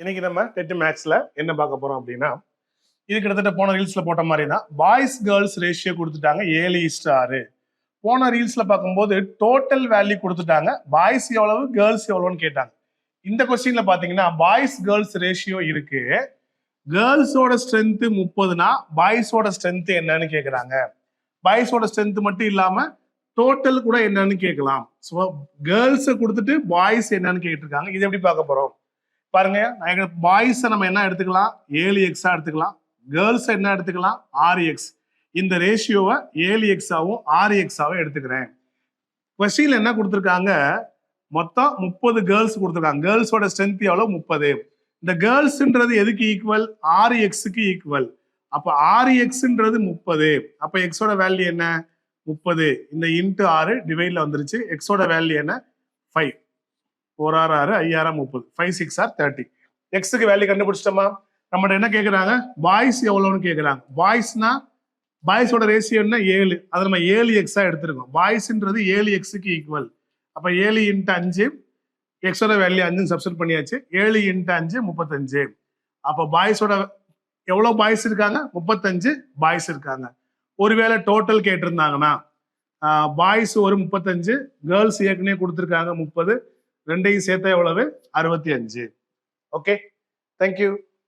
இன்னைக்கு நம்ம டெட் மேக்ஸ்ல என்ன பார்க்க போறோம் அப்படின்னா, இது கிட்டத்தட்ட போன ரீல்ஸ்ல போட்ட மாதிரி தான். பாய்ஸ் கேர்ள்ஸ் ரேஷியோ கொடுத்துட்டாங்க 7:6. போன ரீல்ஸ்ல பார்க்கும்போது டோட்டல் வேல்யூ கொடுத்துட்டாங்க, பாய்ஸ் எவ்வளவு கேர்ள்ஸ் எவ்வளவுன்னு கேட்டாங்க. இந்த கொஸ்டின்ல பாத்தீங்கன்னா பாய்ஸ் கேர்ள்ஸ் ரேஷியோ இருக்கு, கேர்ள்ஸோட ஸ்ட்ரென்த் 30னா பாய்ஸோட ஸ்ட்ரென்த் என்னன்னு கேக்குறாங்க. பாய்ஸோட ஸ்ட்ரென்த் மட்டும் இல்லாம டோட்டல் கூட என்னன்னு கேட்கலாம். ஸோ கேர்ள்ஸ் கொடுத்துட்டு பாய்ஸ் என்னன்னு கேட்டிருக்காங்க. இது எப்படி பார்க்க போறோம் பாருங்க. பாய்ஸை நம்ம என்ன எடுத்துக்கலாம், 7x எடுத்துக்கலாம். கேர்ள்ஸ் என்ன எடுத்துக்கலாம், 6x. இந்த ரேஷியோவை 7x ஆவும் 6x ஆவும் எடுத்துக்கிறேன். கொஸ்டின்ல என்ன கொடுத்துருக்காங்க, மொத்தம் 30 கேர்ள்ஸ் கொடுத்துருக்காங்க. கேர்ள்ஸோட ஸ்ட்ரென்த் எவ்வளவு, 30. இந்த கேர்ள்ஸ்ன்றது எதுக்கு ஈக்குவல், 6xக்கு ஈக்குவல். அப்ப 6xன்றது 30. அப்ப எக்ஸோட வேல்யூ என்ன, 30. இந்த இன்ட்டு 6 டிவைட்ல வந்துருச்சு. எக்ஸோட வேல்யூ என்ன, 5. 4 6 6 5 6 30. 5 6 are 30. எக்ஸுக்கு வேல்யூ கண்டுபிடிச்சிட்டோமா. நம்மகிட்ட என்ன கேட்கறாங்க, பாய்ஸ் எவ்வளவுன்னு கேட்கறாங்க. பாய்ஸ்னா பாய்ஸோட ரேஷியோ என்ன, 7. அதை நம்ம 7x எடுத்திருக்கோம். பாய்ஸ்ன்றது 7xக்கு ஈக்குவல். அப்ப 7 இன்ட்டு 5, எக்ஸோட வேல்யூ 5 சப்ஸ்டிட் பண்ணியாச்சு. 7 இன்ட்டு 5 35. அப்ப பாய்ஸோட எவ்வளவு பாய்ஸ் இருக்காங்க, 35 பாய்ஸ் இருக்காங்க. ஒருவேளை டோட்டல் கேட்டிருந்தாங்கன்னா பாய்ஸ் ஒரு 35, கேர்ள்ஸ் ஏற்கனவே கொடுத்துருக்காங்க 30, ரெண்டையும் சேர்த்தா எவ்வளவு, 65. Okay, thank you.